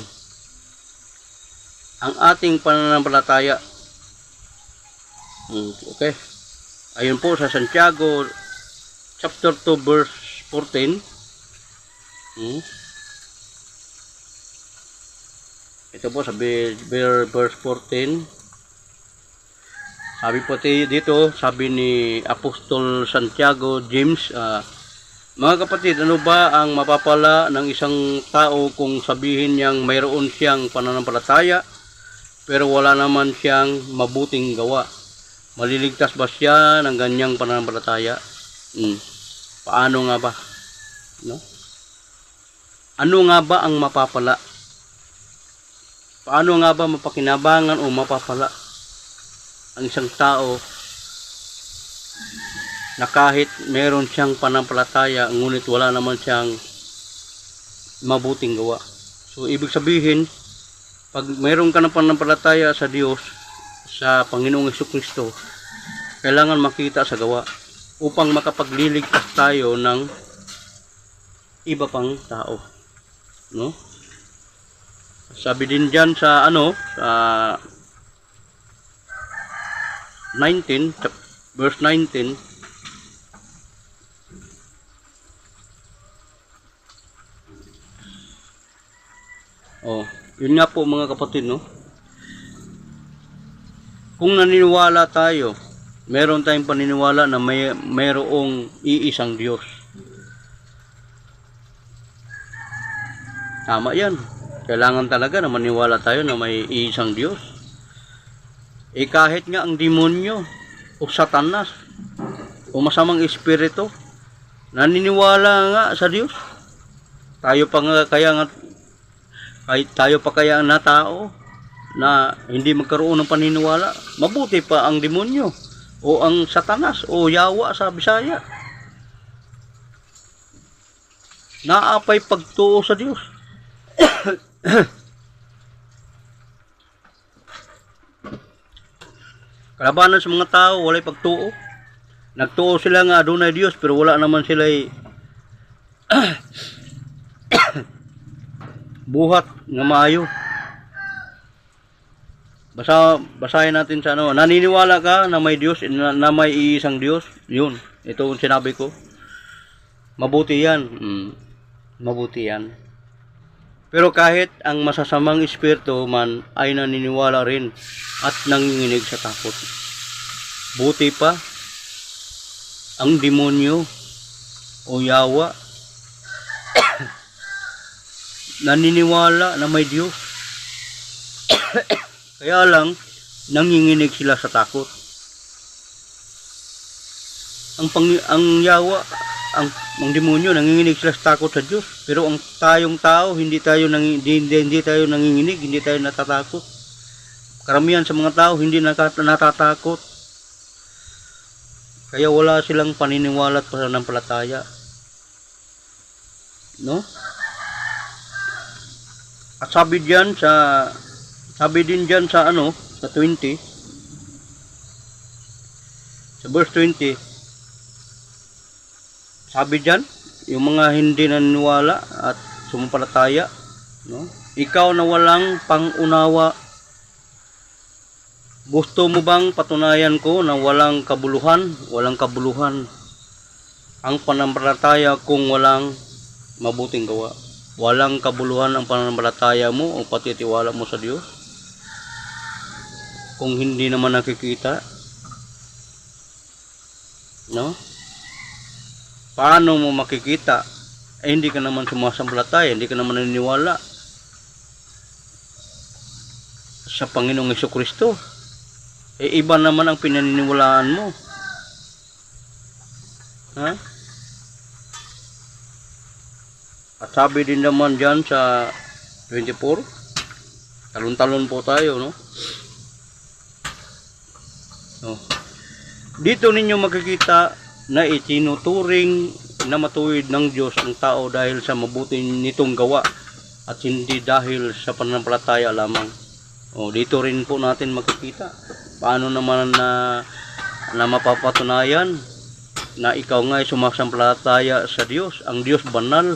Speaker 1: ang ating pananampalataya? Okay. Ayun po sa Santiago chapter 2 verse 14. Ito po sabi verse 14. Sabi po dito, sabi ni Apostol Santiago James, mga kapatid, ano ba ang mapapala ng isang tao kung sabihin niyang mayroon siyang pananampalataya pero wala naman siyang mabuting gawa? Maliligtas ba siya ng ganyang pananampalataya? Paano nga ba? No? Ano nga ba ang mapapala? Paano nga ba mapakinabangan o mapapala ang isang tao na kahit meron siyang pananampalataya ngunit wala naman siyang mabuting gawa? So ibig sabihin, pag meron ka ng pananampalataya sa Diyos, sa Panginoong Jesucristo, kailangan makita sa gawa upang makapagliligtas tayo ng iba pang tao, no? Sabi din diyan sa sa 19 verse 19, yun nga po mga kapatid, no? Kung naniniwala tayo, meron tayong paniniwala na mayroong iisang Diyos. Tama yan. Kailangan talaga na maniwala tayo na may iisang Diyos. Kahit nga ang demonyo o Satanas o masamang espiritu naniniwala nga sa Diyos. Tayo pa kaya na tao na hindi magkaroon ng paniniwala. Mabuti pa ang demonyo o ang Satanas o yawa sa Bisaya. Naapay pagtuo sa Diyos. Kalabanan sa mga tao, walay pagtuo. Nagtuo sila nga adunay Diyos pero wala naman sila buhat nga maayo. Basahin natin sa naniniwala ka na may Diyos, na may iisang Diyos? Yun, ito ang sinabi ko. Mabuti yan. Mabuti yan. Pero kahit ang masasamang espiritu man ay naniniwala rin at nanginginig sa takot. Buti pa ang demonyo o yawa naniniwala na may Diyos. Kaya lang nanginginig sila sa takot. Ang yawa, ang demonyo nanginginig sila sa takot sa Diyos, pero ang tayong tao hindi tayo nanginginig, hindi tayo natatakot. Karamihan sa mga tao hindi natatakot. Kaya wala silang paniniwala at pananampalataya. No? At sabi din diyan sa sa 20, sa verse 20, sabi diyan, yung mga hindi naniniwala at sumampalataya, no? Ikaw na walang pangunawa, gusto mo bang patunayan ko na walang kabuluhan ang pananampalataya kung walang mabuting gawa? Walang kabuluhan ang pananampalataya mo o patitiwala mo sa Diyos? kung hindi naman nakikita? No? Paano mo makikita? Hindi ka naman sumasampalataya, hindi ka naman naniniwala sa Panginoong Jesucristo. Iba naman ang pinaniniwalaan mo. Ha? At sabi din naman dyan sa 24, talon-talon po tayo, no? No. Dito ninyo makikita na itinuturing na matuwid ng Diyos ang tao dahil sa mabuti nitong gawa at hindi dahil sa pananampalataya lamang. Dito rin po natin makikita paano naman na mapapatunayan na ikaw nga ay sumasampalataya sa Diyos. Ang Diyos banal,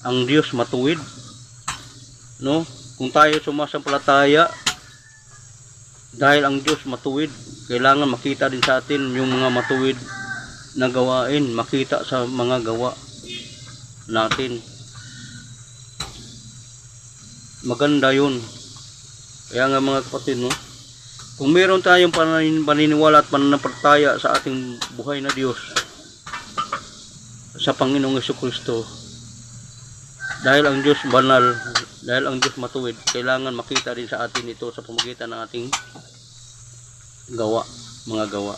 Speaker 1: ang Diyos matuwid, no? Kung tayo sumasampalataya dahil ang Diyos matuwid, kailangan makita din sa atin yung mga matuwid na gawain, makita sa mga gawa natin. Maganda yun. Kaya nga mga kapatid, no? Kung meron tayong paniniwala at pananampalataya sa ating buhay na Diyos, sa Panginoong Jesucristo, dahil ang Diyos banal, dahil ang Diyos matuwid, kailangan makita din sa atin ito sa pamagitan ng ating gawa, mga gawa.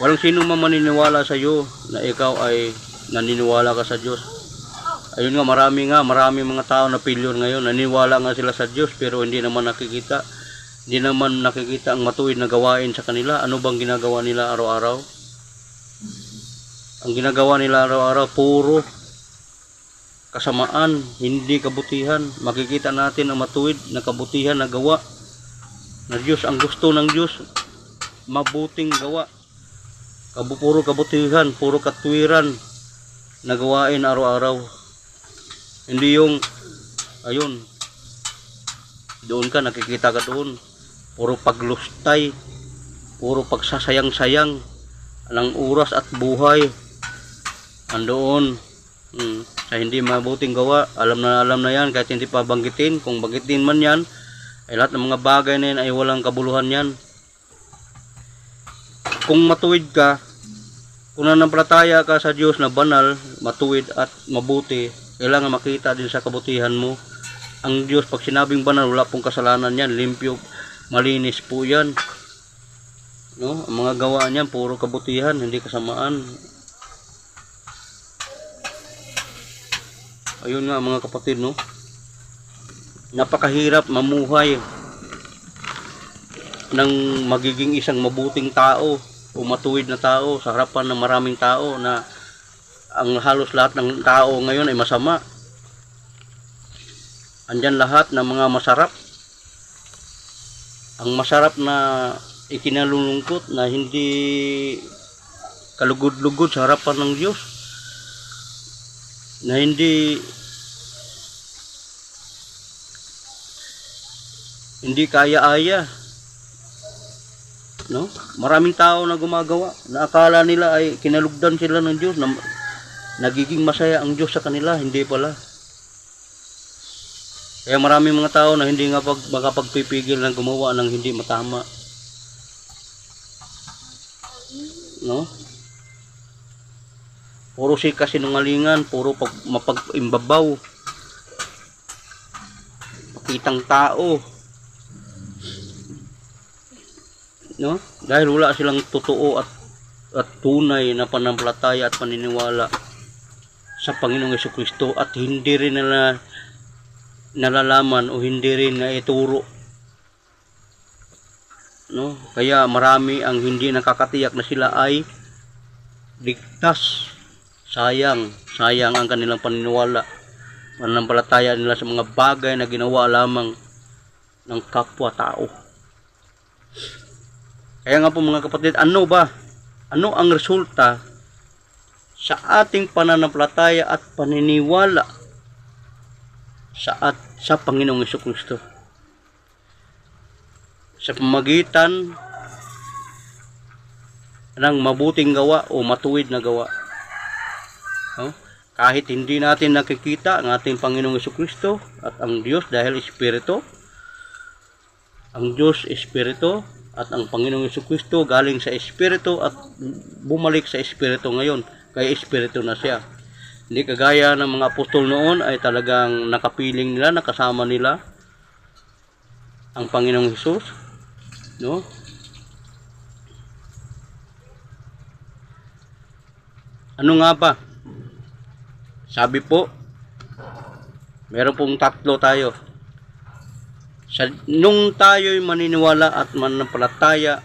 Speaker 1: Walang sino man maniniwala sa iyo na ikaw ay naniniwala ka sa Diyos. Ayun nga, marami mga tao na failure ngayon, naniniwala nga sila sa Diyos pero hindi naman nakikita. Hindi naman nakikita ang matuwid na gawain sa kanila. Ano bang ginagawa nila araw-araw? Ang ginagawa nila araw-araw, puro kasamaan, hindi kabutihan. Makikita natin ang matuwid na kabutihan na gawa na Diyos. Ang gusto ng Diyos, mabuting gawa. Puro kabutihan, puro katwiran na gawain araw-araw. Hindi yung, ayun, doon ka, nakikita ka doon. Puro paglustay, puro pagsasayang-sayang ng oras at buhay. Andoon, sa hindi mabuting gawa, alam na yan, kahit hindi pa banggitin. Kung banggitin man yan, ay lahat ng mga bagay na yan ay walang kabuluhan yan. Kung matuwid ka, kung nanampalataya ka sa Diyos na banal, matuwid at mabuti, kailangan makita din sa kabutihan mo. Ang Diyos, pag sinabing banal, wala pong kasalanan yan, limpyo, malinis po yan, no? Ang mga gawa niyan puro kabutihan, hindi kasamaan. Ayun nga mga kapatid, no? Napakahirap mamuhay ng magiging isang mabuting tao o matuwid na tao sa harapan ng maraming tao na ang halos lahat ng tao ngayon ay masama. Andyan lahat ng mga masarap. Ang masarap na ikinalulungkot na hindi kalugod-lugod sa harapan ng Diyos, na hindi kaya-aya, no? Maraming tao na gumagawa na akala nila ay kinalugdan sila ng Diyos, na nagiging masaya ang Diyos sa kanila, hindi pala. Kaya maraming mga tao na hindi nga makapagpipigil ng gumawa ng hindi matama, no? Puro kasinungalingan, puro mapag-imbabaw, pakitang tao, no? Dahil wala silang totoo at tunay na pananampalataya at paniniwala sa Panginoong Jesucristo, at hindi rin nila nalalaman o hindi rin na ituro, no? Kaya marami ang hindi nakakatiyak na sila ay ligtas. Sayang ang kanilang paniniwala, pananampalataya nila sa mga bagay na ginawa lamang ng kapwa-tao. Kaya nga po mga kapatid, ano ang resulta sa ating pananampalataya at paniniwala sa Panginoong Jesucristo? Sa pamagitan ng mabuting gawa o matuwid na gawa. No? Kahit hindi natin nakikita ang ating Panginoong Jesucristo at ang Diyos dahil Espiritu, Ang Diyos Espiritu at ang Panginoong Jesucristo galing sa Espiritu at bumalik sa Espiritu ngayon. Kaya Espiritu na siya. Hindi kagaya ng mga apostol noon ay talagang nakapiling nila, nakasama nila ang Panginoong Hesus, no? Ano nga ba? Sabi po, meron pong tatlo tayo. Nung tayo'y maniniwala at mananampalataya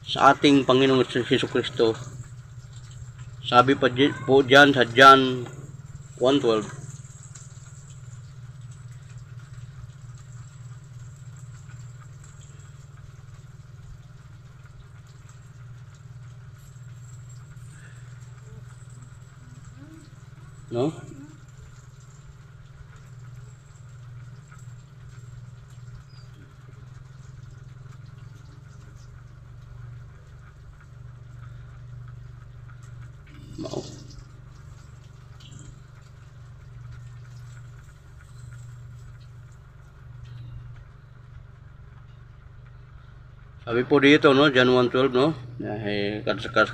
Speaker 1: sa ating Panginoong Jesucristo, sabi pa po dyan sa John 1:12, no? Sabi po dito, no, John 1:12, no?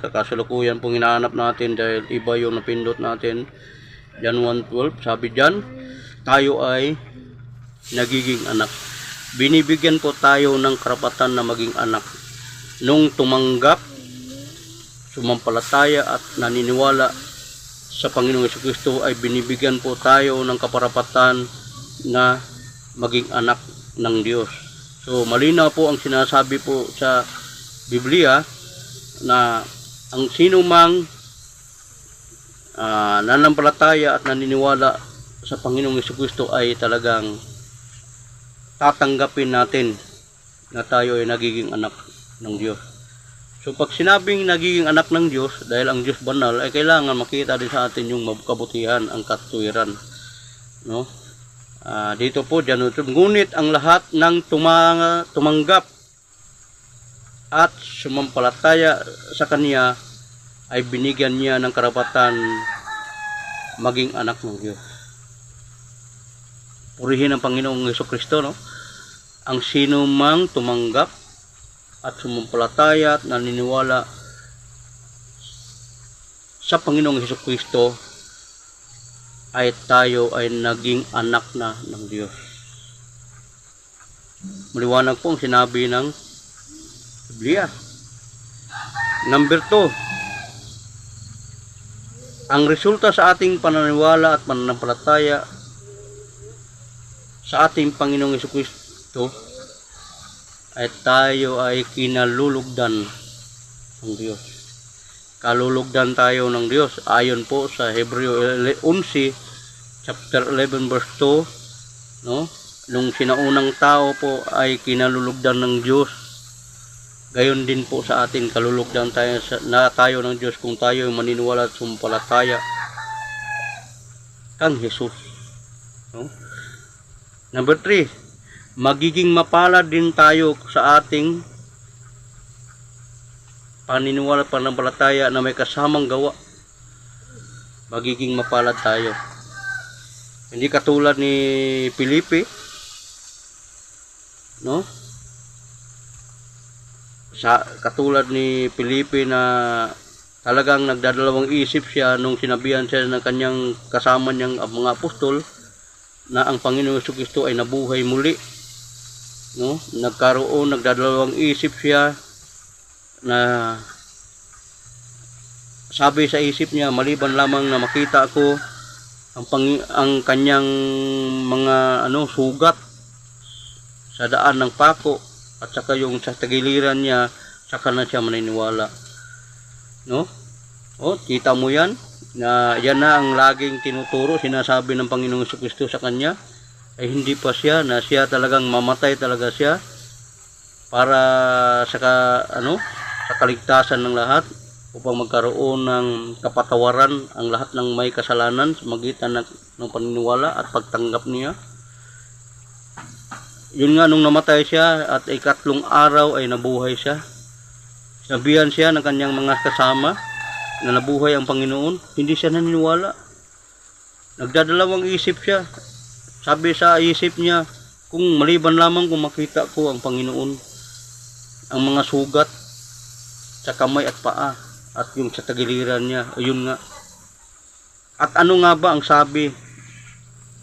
Speaker 1: Kasalukuyan pong hinahanap natin dahil iba yung napindot natin. John 1:12, sabi diyan, tayo ay nagiging anak. Binibigyan po tayo ng karapatan na maging anak. Nung tumanggap, sumampalataya at naniniwala sa Panginoong Jesucristo ay binibigyan po tayo ng kaparapatan na maging anak ng Diyos. So malinaw po ang sinasabi po sa Biblia na ang sino mang nanampalataya at naniniwala sa Panginoong Jesucristo ay talagang tatanggapin natin na tayo ay nagiging anak ng Diyos. So pag sinabing nagiging anak ng Diyos, dahil ang Diyos banal, ay kailangan makita din sa atin yung kabutihan, ang katuwiran, no? Dito po dyan, ngunit ang lahat ng tumanggap at sumampalataya sa Kanya ay binigyan niya ng karapatan maging anak ng Diyos. Purihin ang Panginoong Jesucristo, no? Ang sino mang tumanggap at sumampalataya at naniniwala sa Panginoong Jesucristo ay tayo ay naging anak na ng Diyos. Maliwanag po ang sinabi ng Biblia. Number 2, ang resulta sa ating pananiwala at pananampalataya sa ating Panginoong Jesucristo ay tayo ay kinalulugdan ng Diyos. Kalulugdan tayo ng Diyos ayon po sa Hebreo 11 chapter 11 verse 2, no? Nung sinaunang tao po ay kinalulugdan ng Diyos, gayon din po sa atin kalulugdan tayo ng Diyos kung tayo maniniwala at sumampalataya kang Jesus, no? Number 3, magiging mapalad din tayo sa ating paniniwala at pananampalataya na may kasamang gawa. Magiging mapalad tayo. Hindi katulad ni Filipe, no? Katulad ni Filipe na talagang nagdadalawang isip siya nung sinabihan siya ng kanyang kasama niyang mga apostol na ang Panginoong Jesucristo ay nabuhay muli, no? Nagdadalawang isip siya na sabi sa isip niya, maliban lamang na makita ko ang kanyang mga sugat sa daan ng pako at saka yung sa tagiliran niya, saka na siya maniniwala, no? Kita mo yan na yan na ang laging tinuturo, sinasabi ng Panginoong Jesucristo sa kanya, ay hindi pa siya, na siya talagang mamatay talaga siya para sa kaligtasan ng lahat, upang magkaroon ng kapatawaran ang lahat ng may kasalanan sa magitan ng paniniwala at pagtanggap niya. Yun nga, nung namatay siya at ikatlong araw ay nabuhay siya. Sabihan siya ng kanyang mga kasama na nabuhay ang Panginoon, hindi siya naniniwala. Nagdadalawang isip siya. Sabi sa isip niya, Kung maliban lamang kung makita ko ang Panginoon, ang mga sugat sa kamay at paa at yung sa tagiliran niya, ayun nga. At ano nga ba ang sabi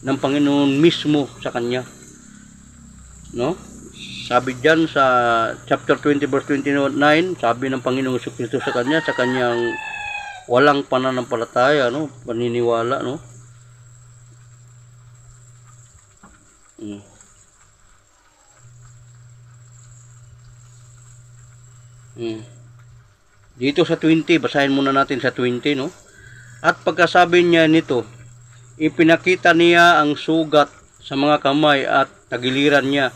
Speaker 1: ng Panginoon mismo sa kanya? No? Sabi diyan sa chapter 20 verse 29, sabi ng Panginoong Jesucristo sa kanyang walang pananampalataya, no? Paniniwala, no? Dito sa 20, basahin muna natin sa 20, no? At pagkasabi niya nito, ipinakita niya ang sugat sa mga kamay at tagiliran niya.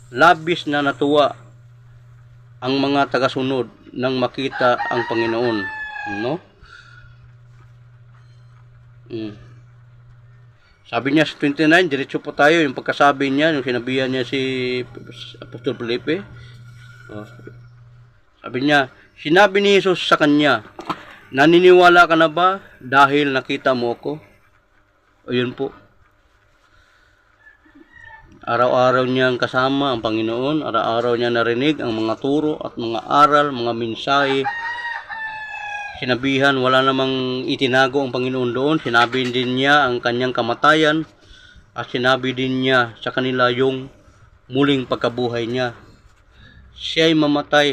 Speaker 1: Labis na natuwa ang mga tagasunod nang makita ang Panginoon, no? Sabi niya sa 29, diretso po tayo, yung pagkasabi niya, yung sinabihan niya si Apostol Felipe. Sabi niya, sinabi ni Jesus sa kanya, naniniwala ka na ba dahil nakita mo ako? Ayun po. Araw-araw niyang kasama ang Panginoon, araw-araw niya narinig ang mga turo at mga aral, mga mensahe. Sinabihan, wala namang itinago ang Panginoon doon. Sinabi din niya ang kanyang kamatayan at sinabi din niya sa kanila yung muling pagkabuhay niya. Siya ay mamatay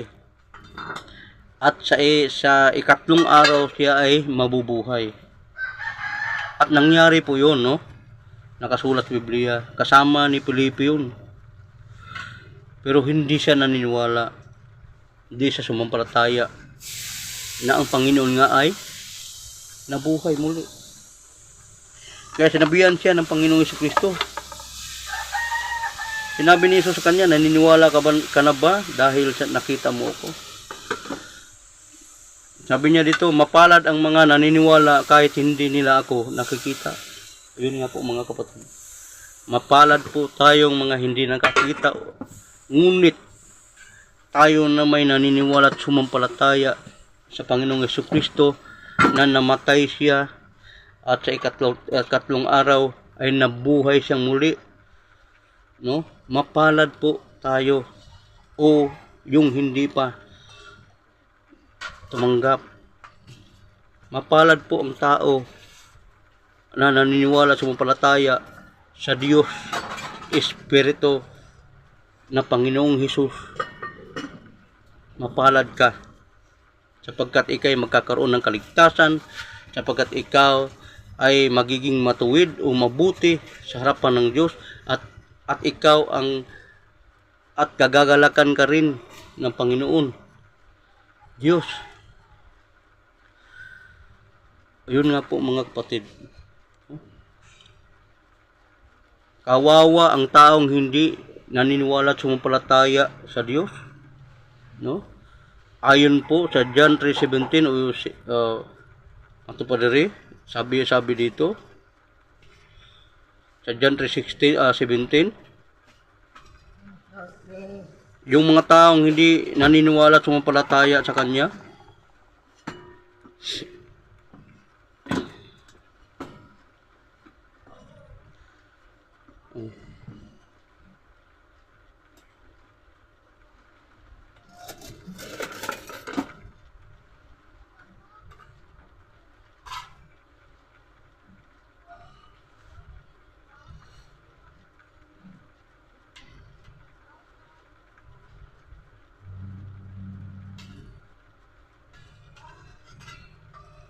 Speaker 1: at sa ikatlong araw siya ay mabubuhay. At nangyari po yun, no? Nakasulat sa Biblia, kasama ni Felipe yun. Pero hindi siya naniniwala, hindi siya sumampalataya na ang Panginoon nga ay nabuhay muli. Kaya sinabihan siya ng Panginoong Jesucristo. Sinabi ni Jesus sa kanya, naniniwala ka na ba dahil nakita mo ako? Sabi niya dito, mapalad ang mga naniniwala kahit hindi nila ako nakikita. Yun nga po mga kapatid. Mapalad po tayong mga hindi nakakita. Ngunit tayo na may naniniwala at sumampalataya sa Panginoong Jesucristo na namatay siya at sa ikatlong araw ay nabuhay siyang muli. No? Mapalad po tayo o yung hindi pa tumanggap. Mapalad po ang tao na naniniwala sumampalataya sa Diyos Espiritu na Panginoong Hesus. Mapalad ka sapagkat ikaw ay magkakaroon ng kaligtasan, sapagkat ikaw ay magiging matuwid o mabuti sa harapan ng Diyos at ikaw at gagagalakan ka rin ng Panginoon Diyos. Yun nga po mga kapatid. Kawawa ang taong hindi naniniwala at sumampalataya sa Diyos, no? Ayon po sa John 3:17 ato pa diri, sabi dito sa John 3:17, yung mga taong hindi naniniwala at sumampalataya sa kanya,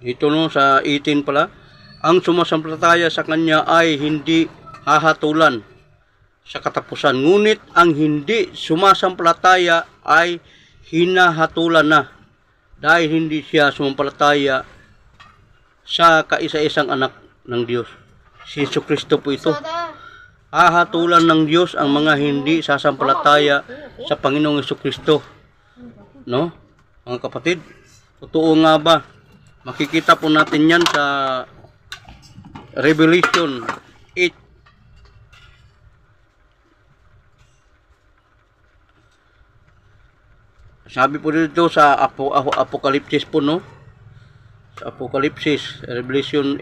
Speaker 1: ito no sa 18 pala, ang sumasampalataya sa kanya ay hindi hahatulan sa katapusan, ngunit ang hindi sumasampalataya ay hinahatulan na dahil hindi siya sumampalataya sa kaisa-isang anak ng Diyos, si Jesucristo po ito. Hahatulan ng Diyos ang mga hindi sasampalataya sa Panginoong Jesucristo, no? Mga kapatid, totoo nga ba? Makikita po natin yan sa Revelation 8. Sabi po dito sa Apokalipsis po, no? Sa Apokalipsis, Revelation